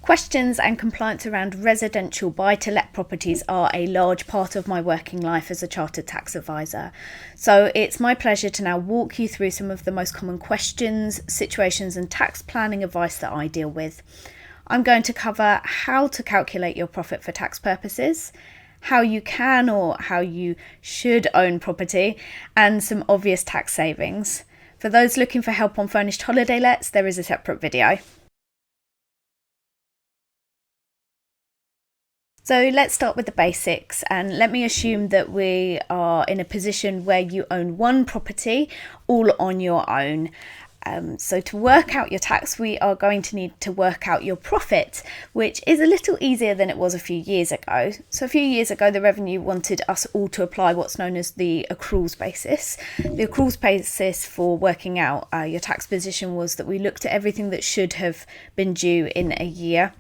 Questions and compliance around residential buy-to-let properties are a large part of my working life as a chartered tax advisor. So it's my pleasure to now walk you through some of the most common questions, situations and tax planning advice that I deal with. I'm going to cover how to calculate your profit for tax purposes, how you can or how you should own property, and some obvious tax savings. For those looking for help on furnished holiday lets, there is a separate video. So let's start with the basics, and let me assume that we are in a position where you own one property all on your own. So to work out your tax, we are going to need to work out your profit, which is a little easier than it was a few years ago. So a few years ago, the Revenue wanted us all to apply what's known as the accruals basis. The accruals basis for working out your tax position was that we looked at everything that should have been due in a year.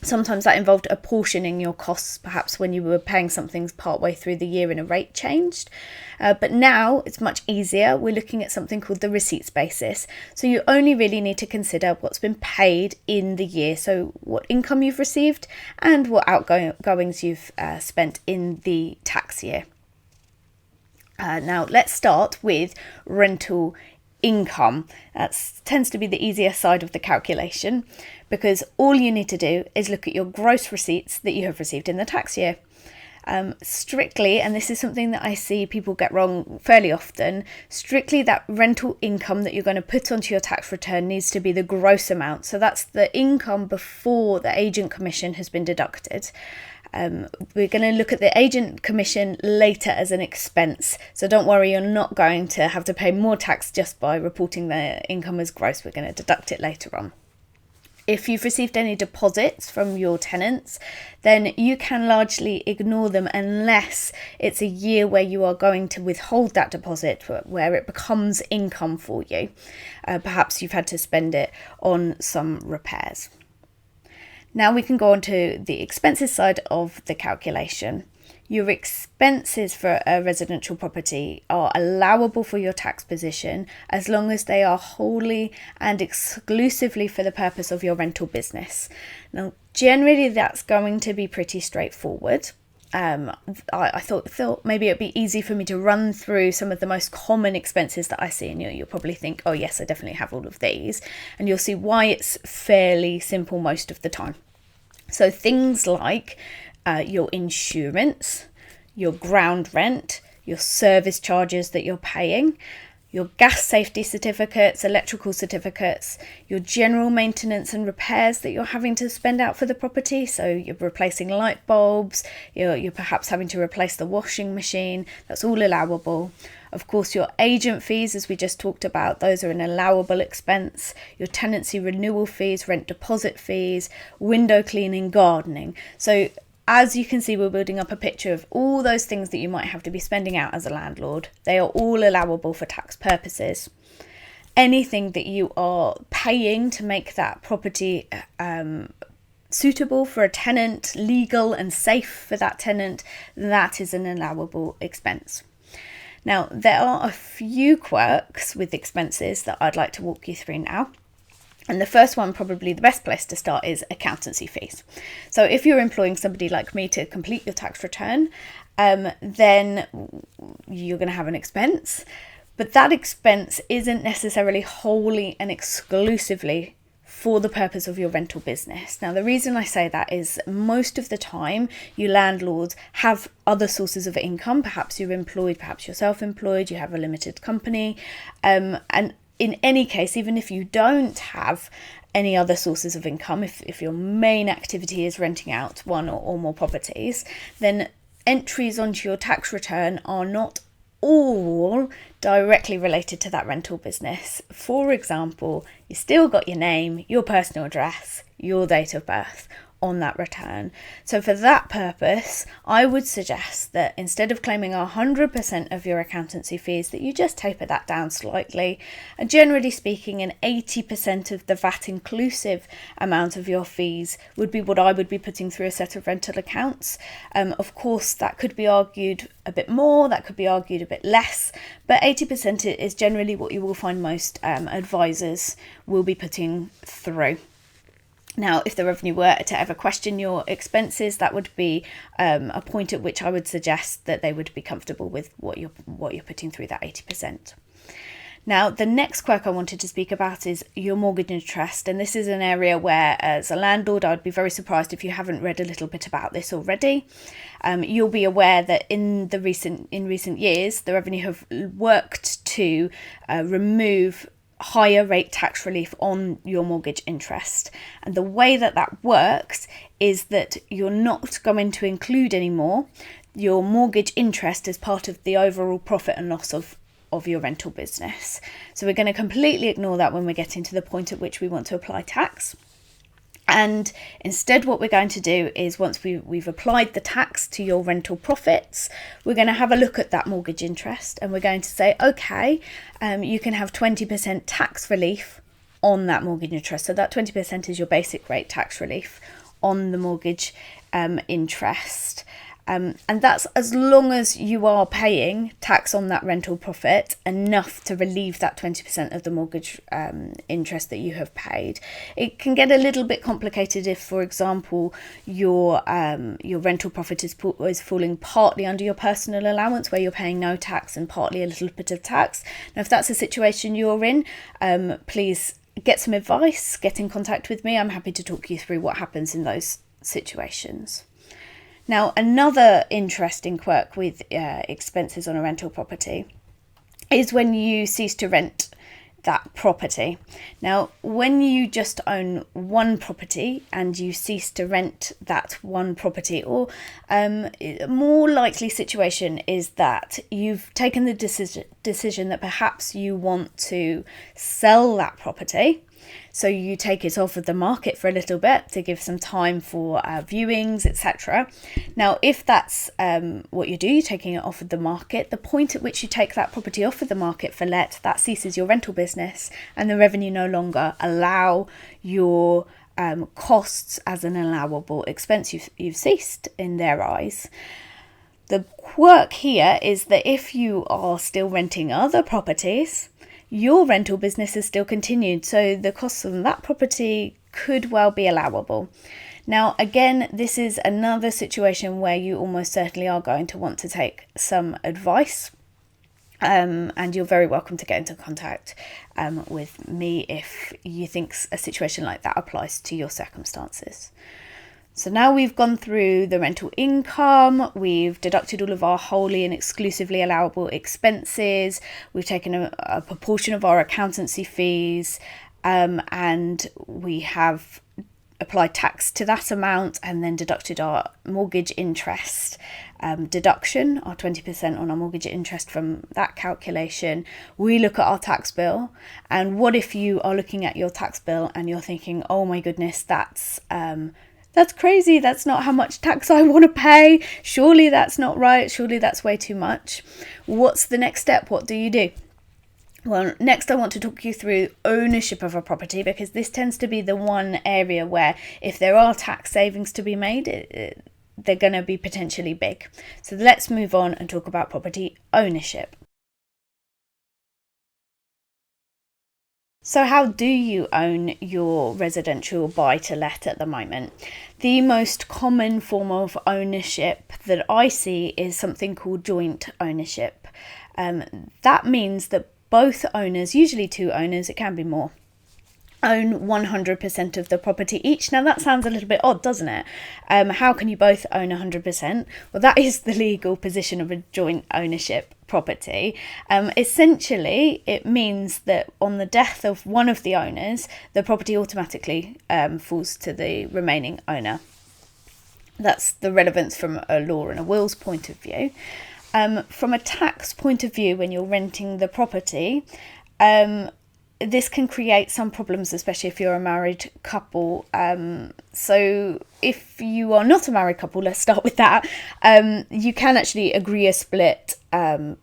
Sometimes that involved apportioning your costs, perhaps when you were paying something partway through the year and a rate changed. But now it's much easier. We're looking at something called the receipts basis. So you only really need to consider what's been paid in the year. So what income you've received and what outgoings you've spent in the tax year. Now let's start with rental income. That tends to be the easier side of the calculation, because all you need to do is look at your gross receipts that you have received in the tax year. Strictly, and this is something that I see people get wrong fairly often, strictly that rental income that you're going to put onto your tax return needs to be the gross amount. So that's the income before the agent commission has been deducted. We're going to look at the agent commission later as an expense. So don't worry, you're not going to have to pay more tax just by reporting the income as gross. We're going to deduct it later on. If you've received any deposits from your tenants, then you can largely ignore them unless it's a year where you are going to withhold that deposit, where it becomes income for you. Perhaps you've had to spend it on some repairs. Now we can go on to the expenses side of the calculation. Your expenses for a residential property are allowable for your tax position as long as they are wholly and exclusively for the purpose of your rental business. Now, generally that's going to be pretty straightforward. I thought maybe it'd be easy for me to run through some of the most common expenses that I see, and you'll probably think, oh yes, I definitely have all of these, and you'll see why it's fairly simple most of the time. So things like your insurance, your ground rent, your service charges that you're paying, your gas safety certificates, electrical certificates, your general maintenance and repairs that you're having to spend out for the property. So you're replacing light bulbs, you're perhaps having to replace the washing machine. That's all allowable. Of course, your agent fees, as we just talked about, those are an allowable expense. Your tenancy renewal fees, rent deposit fees, window cleaning, gardening. So as you can see, we're building up a picture of all those things that you might have to be spending out as a landlord. They are all allowable for tax purposes. Anything that you are paying to make that property suitable for a tenant, legal and safe for that tenant, that is an allowable expense. Now, there are a few quirks with expenses that I'd like to walk you through now. And the first one, probably the best place to start, is accountancy fees. So if you're employing somebody like me to complete your tax return, then you're going to have an expense. But that expense isn't necessarily wholly and exclusively for the purpose of your rental business. Now, the reason I say that is most of the time, you landlords have other sources of income. Perhaps you're employed, perhaps you're self-employed, you have a limited company. And in any case, even if you don't have any other sources of income, if your main activity is renting out one or more properties, then entries onto your tax return are not all directly related to that rental business. For example, you still got your name, your personal address, your date of birth on that return. So for that purpose, I would suggest that instead of claiming 100% of your accountancy fees, that you just taper that down slightly. And generally speaking, an 80% of the VAT inclusive amount of your fees would be what I would be putting through a set of rental accounts. Of course, that could be argued a bit more, that could be argued a bit less, but 80% is generally what you will find most advisors will be putting through. Now, if the revenue were to ever question your expenses, that would be a point at which I would suggest that they would be comfortable with what you're putting through that 80%. Now, the next quirk I wanted to speak about is your mortgage interest, and this is an area where, as a landlord, I'd be very surprised if you haven't read a little bit about this already. You'll be aware that in recent years, the revenue have worked to remove higher rate tax relief on your mortgage interest, and the way that works is that you're not going to include anymore your mortgage interest as part of the overall profit and loss of your rental business. So we're going to completely ignore that when we're getting to the point at which we want to apply tax. And instead, what we're going to do is, once we've applied the tax to your rental profits, we're going to have a look at that mortgage interest, and we're going to say, okay, you can have 20% tax relief on that mortgage interest. So that 20% is your basic rate tax relief on the mortgage interest. And that's as long as you are paying tax on that rental profit enough to relieve that 20% of the mortgage interest that you have paid. It can get a little bit complicated if, for example, your rental profit is falling partly under your personal allowance, where you're paying no tax, and partly a little bit of tax. Now, if that's a situation you're in, please get some advice, get in contact with me. I'm happy to talk you through what happens in those situations. Now, another interesting quirk with expenses on a rental property is when you cease to rent that property. Now, when you just own one property and you cease to rent that one property, or a more likely situation is that you've taken the decision that perhaps you want to sell that property. So you take it off of the market for a little bit to give some time for viewings, etc. Now, if that's what you do, you're taking it off of the market, the point at which you take that property off of the market for let, that ceases your rental business, and the revenue no longer allow your costs as an allowable expense. You've ceased in their eyes. The quirk here is that if you are still renting other properties, your rental business is still continued, so the costs on that property could well be allowable. Now, again, this is another situation where you almost certainly are going to want to take some advice, and you're very welcome to get into contact with me if you think a situation like that applies to your circumstances. So now we've gone through the rental income, we've deducted all of our wholly and exclusively allowable expenses, we've taken a proportion of our accountancy fees, and we have applied tax to that amount, and then deducted our mortgage interest deduction, our 20% on our mortgage interest from that calculation. We look at our tax bill, and what if you are looking at your tax bill and you're thinking, oh my goodness, that's crazy. That's not how much tax I want to pay. Surely that's not right. Surely that's way too much. What's the next step? What do you do? Well, next I want to talk you through ownership of a property, because this tends to be the one area where if there are tax savings to be made, they're going to be potentially big. So let's move on and talk about property ownership. So how do you own your residential buy-to-let at the moment? The most common form of ownership that I see is something called joint ownership. That means that both owners, usually two owners, it can be more, own 100% of the property each. Now that sounds a little bit odd, doesn't it? How can you both own 100%? Well, that is the legal position of a joint ownership property. Essentially, it means that on the death of one of the owners, the property automatically falls to the remaining owner. That's the relevance from a law and a will's point of view. From a tax point of view, when you're renting the property, this can create some problems, especially if you're a married couple. So if you are not a married couple, let's start with that. You can actually agree a split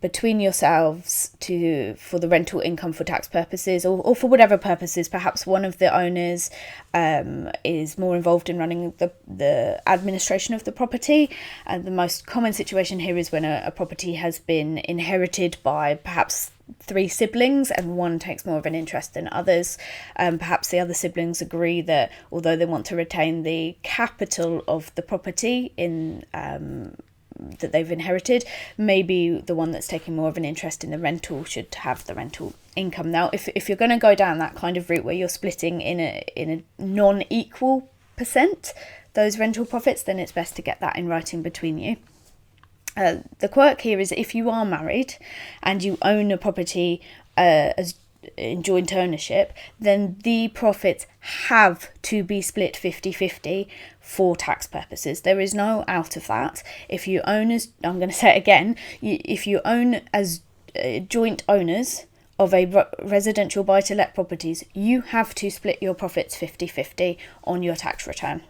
between yourselves for the rental income for tax purposes, or for whatever purposes. Perhaps one of the owners is more involved in running the administration of the property. The most common situation here is when a property has been inherited by perhaps 3 siblings and one takes more of an interest than others. Perhaps the other siblings agree that although they want to retain the capital of the property in that they've inherited, maybe the one that's taking more of an interest in the rental should have the rental income. Now, if you're going to go down that kind of route where you're splitting in a non-equal percent those rental profits, then it's best to get that in writing between you. The quirk here is if you are married and you own a property as in joint ownership, then the profits have to be split 50-50 for tax purposes. There is no out of that. If you own as, I'm going to say it again, if you own as joint owners of a residential buy-to-let properties, you have to split your profits 50-50 on your tax return.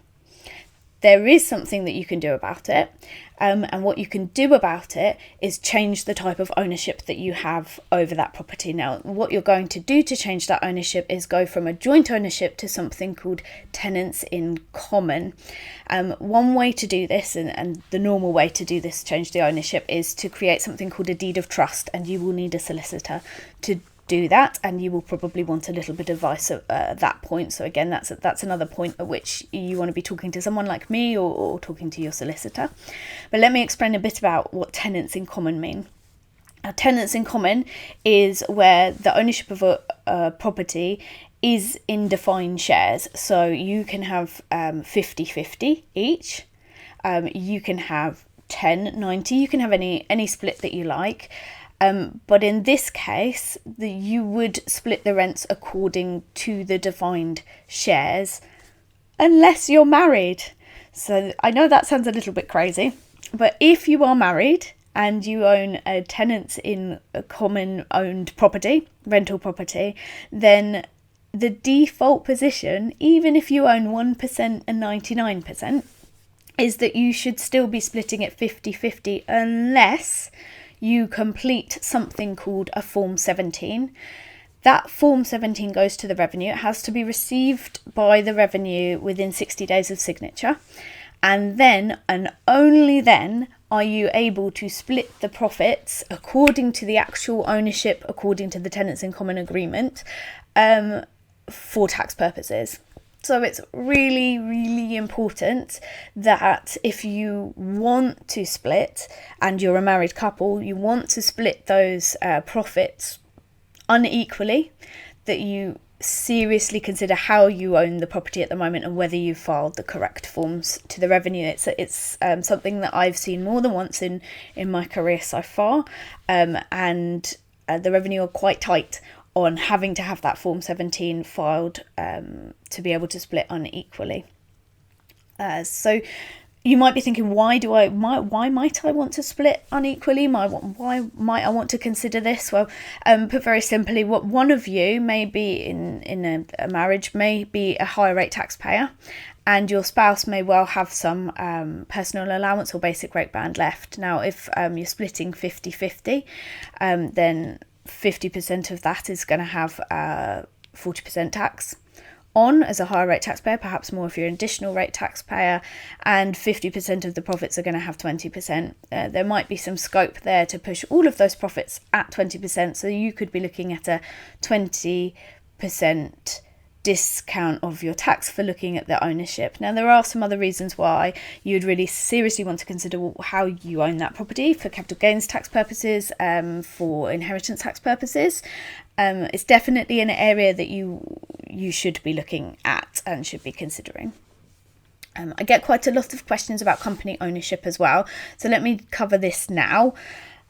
There is something that you can do about it, and what you can do about it is change the type of ownership that you have over that property. Now, what you're going to do to change that ownership is go from a joint ownership to something called tenants in common. One way to do this, and the normal way to do this, change the ownership, is to create something called a deed of trust, and you will need a solicitor to do that, and you will probably want a little bit of advice at that point. So again, that's another point at which you want to be talking to someone like me or talking to your solicitor. But let me explain a bit about what tenants in common mean. Tenants in common is where the ownership of a property is in defined shares. So you can have 50-50 each. You can have 10-90. You can have any split that you like. But in this case, you would split the rents according to the defined shares, unless you're married. So I know that sounds a little bit crazy, but if you are married and you own a tenants in a common owned property, rental property, then the default position, even if you own 1% and 99%, is that you should still be splitting it 50-50 unless you complete something called a Form 17. That Form 17 goes to the revenue. It has to be received by the revenue within 60 days of signature. And then, and only then, are you able to split the profits according to the actual ownership, according to the tenants in common agreement, for tax purposes. So it's really, really important that if you want to split, and you're a married couple, you want to split those profits unequally, that you seriously consider how you own the property at the moment and whether you've filed the correct forms to the revenue. It's something that I've seen more than once in my career so far, and the revenue are quite tight on having to have that Form 17 filed to be able to split unequally. So you might be thinking, why might I want to split unequally? Why might I want to consider this? Well, put very simply, what one of you may be in a marriage may be a higher rate taxpayer, and your spouse may well have some personal allowance or basic rate band left. Now, if you're splitting 50-50, then 50% of that is going to have 40% tax on as a higher rate taxpayer, perhaps more if you're an additional rate taxpayer, and 50% of the profits are going to have 20%. There might be some scope there to push all of those profits at 20%, so you could be looking at a 20% discount of your tax for looking at the ownership. Now, there are some other reasons why you'd really seriously want to consider how you own that property for capital gains tax purposes, for inheritance tax purposes. It's definitely an area that you should be looking at and should be considering. I get quite a lot of questions about company ownership as well, so let me cover this now.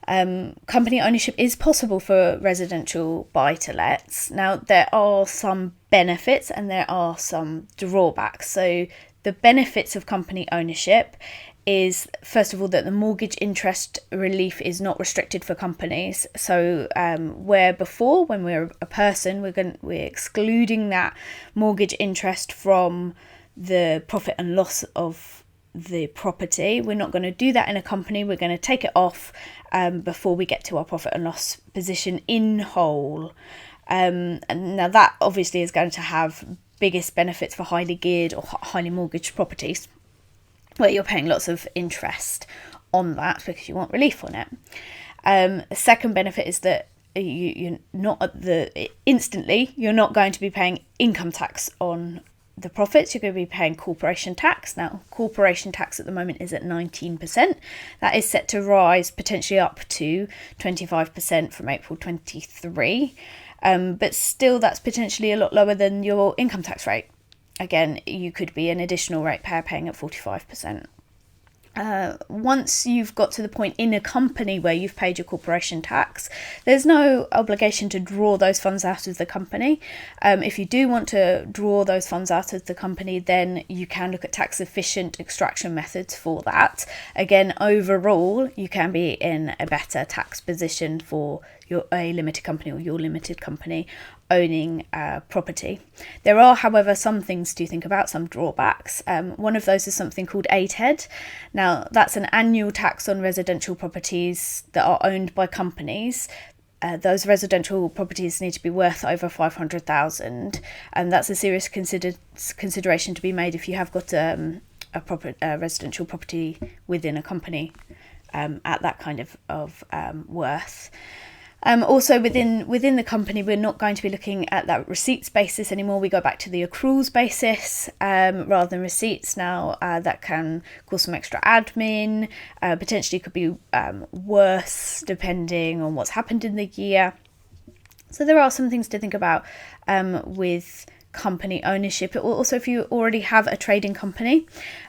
Company ownership is possible for residential buy-to-lets. Now, there are some benefits and there are some drawbacks. So the benefits of company ownership is, first of all, that the mortgage interest relief is not restricted for companies. So where before, when we're a person, we're excluding that mortgage interest from the profit and loss of the property, we're not going to do that in a company. We're going to take it off before we get to our profit and loss position in whole. And now that obviously is going to have biggest benefits for highly geared or highly mortgaged properties, where you're paying lots of interest on that because you want relief on it. The second benefit is that you're not instantly, you're not going to be paying income tax on the profits. You're going to be paying corporation tax. Now, corporation tax at the moment is at 19%. That is set to rise potentially up to 25% from April 23. But still, that's potentially a lot lower than your income tax rate. Again, you could be an additional ratepayer paying at 45%. Once you've got to the point in a company where you've paid your corporation tax, there's no obligation to draw those funds out of the company. If you do want to draw those funds out of the company, then you can look at tax efficient extraction methods for that. Again, overall, you can be in a better tax position for a limited company or your limited company owning property. There are, however, some things to think about, some drawbacks. One of those is something called ATED. Now, that's an annual tax on residential properties that are owned by companies. Those residential properties need to be worth over 500,000, and that's a serious consideration to be made if you have got a residential property within a company at that kind of worth. Also within the company, we're not going to be looking at that receipts basis anymore. We go back to the accruals basis rather than receipts now. That can cause some extra admin, potentially could be worse depending on what's happened in the year. So there are some things to think about with company ownership. Also, if you already have a trading company,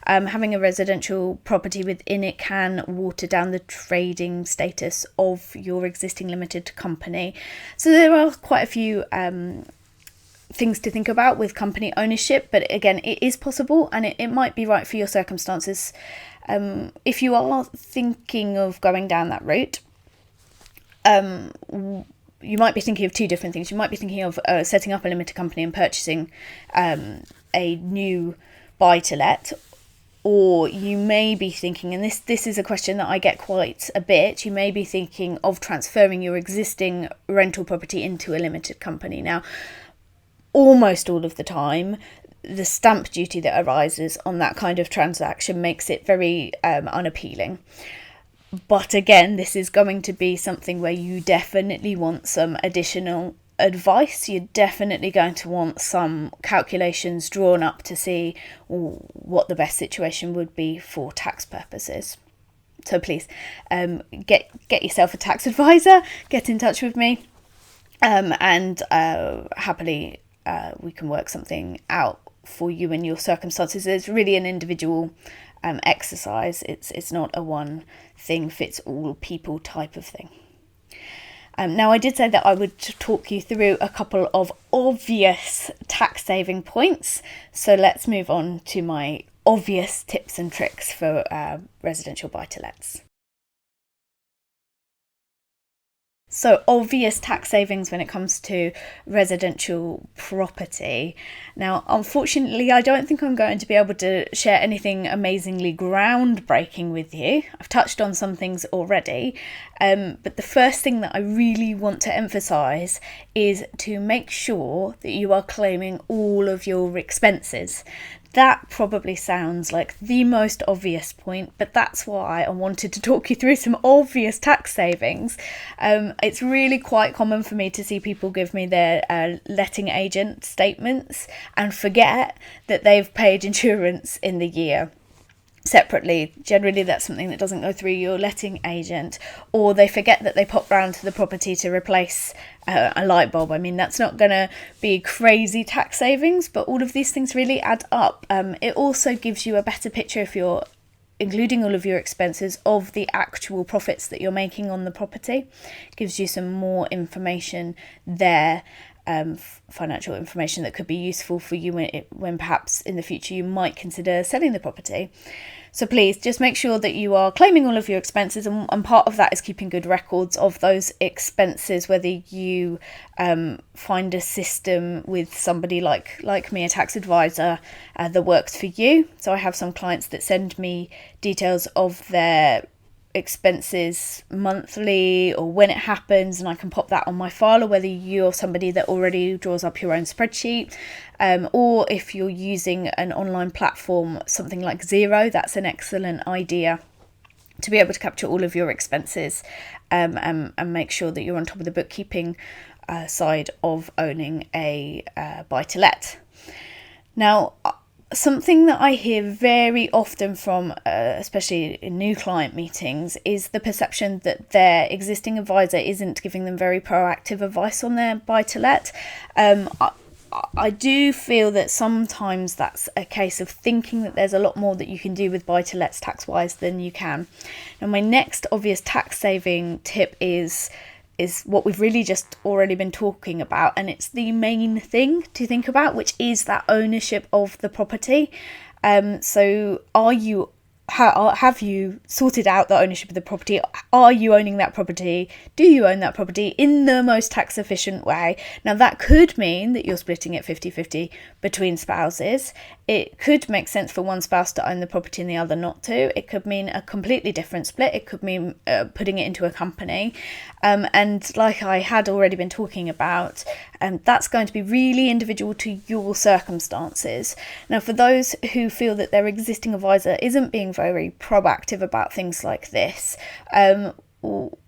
having a residential property within it can water down the trading status of your existing limited company. So there are quite a few things to think about with company ownership, but again, it is possible and it might be right for your circumstances. If you are thinking of going down that route, you might be thinking of two different things. You might be thinking of setting up a limited company and purchasing a new buy-to-let, or you may be thinking, and this is a question that I get quite a bit, you may be thinking of transferring your existing rental property into a limited company. Now, almost all of the time, the stamp duty that arises on that kind of transaction makes it very unappealing. But again, this is going to be something where you definitely want some additional advice. You're definitely going to want some calculations drawn up to see what the best situation would be for tax purposes. So please get yourself a tax advisor, get in touch with me, and happily we can work something out for you and your circumstances. It's really an individual exercise. It's not a one thing fits all people type of thing. Now, I did say that I would talk you through a couple of obvious tax saving points. So let's move on to my obvious tips and tricks for residential buy-to-lets. So obvious tax savings when it comes to residential property. Now, unfortunately, I don't think I'm going to be able to share anything amazingly groundbreaking with you. I've touched on some things already, but the first thing that I really want to emphasise is to make sure that you are claiming all of your expenses. That probably sounds like the most obvious point, but that's why I wanted to talk you through some obvious tax savings. It's really quite common for me to see people give me their letting agent statements and forget that they've paid insurance in the year separately. Generally, that's something that doesn't go through your letting agent, or they forget that they pop round to the property to replace a light bulb. I mean, that's not going to be crazy tax savings, but all of these things really add up. It also gives you a better picture, if you're including all of your expenses, of the actual profits that you're making on the property. It gives you some more information there, financial information that could be useful for you when perhaps in the future you might consider selling the property. So please just make sure that you are claiming all of your expenses, and part of that is keeping good records of those expenses, whether you find a system with somebody like me, a tax advisor, that works for you. So I have some clients that send me details of their expenses monthly or when it happens, and I can pop that on my file, or whether you're somebody that already draws up your own spreadsheet, or if you're using an online platform, something like Xero, that's an excellent idea to be able to capture all of your expenses, and make sure that you're on top of the bookkeeping side of owning a buy-to-let. Now, something that I hear very often from, especially in new client meetings, is the perception that their existing advisor isn't giving them very proactive advice on their buy-to-let. I do feel that sometimes that's a case of thinking that there's a lot more that you can do with buy-to-lets tax-wise than you can. And my next obvious tax saving tip is what we've really just already been talking about, and it's the main thing to think about, which is that ownership of the property. So have you sorted out the ownership of the property? Are you owning that property? Do you own that property in the most tax efficient way? Now, that could mean that you're splitting it 50-50 between spouses. It could make sense for one spouse to own the property and the other not to. It could mean a completely different split. It could mean putting it into a company. And like I had already been talking about, that's going to be really individual to your circumstances. Now, for those who feel that their existing advisor isn't being very proactive about things like this,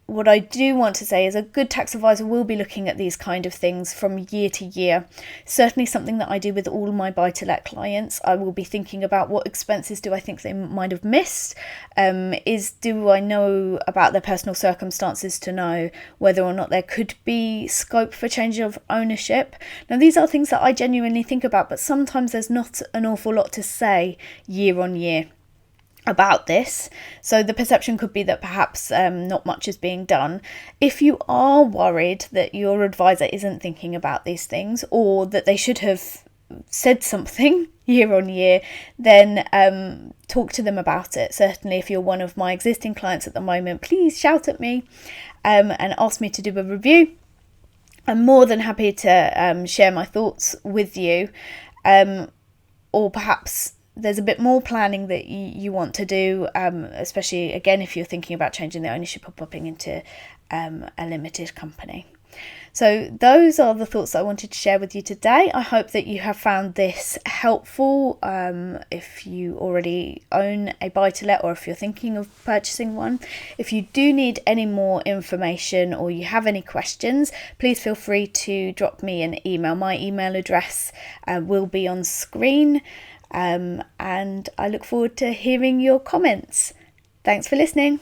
what I do want to say is a good tax advisor will be looking at these kind of things from year to year. Certainly something that I do with all my buy-to-let clients. I will be thinking about what expenses do I think they might have missed. Do I know about their personal circumstances to know whether or not there could be scope for change of ownership? Now, these are things that I genuinely think about, but sometimes there's not an awful lot to say year on year about this, so the perception could be that perhaps not much is being done. If you are worried that your advisor isn't thinking about these things, or that they should have said something year on year, then talk to them about it. Certainly if you're one of my existing clients at the moment, please shout at me and ask me to do a review. I'm more than happy to share my thoughts with you, or perhaps there's a bit more planning that you want to do, especially, again, if you're thinking about changing the ownership or popping into a limited company. So those are the thoughts that I wanted to share with you today. I hope that you have found this helpful. If you already own a buy-to-let, or if you're thinking of purchasing one. If you do need any more information or you have any questions, please feel free to drop me an email. My email address will be on screen. And I look forward to hearing your comments. Thanks for listening.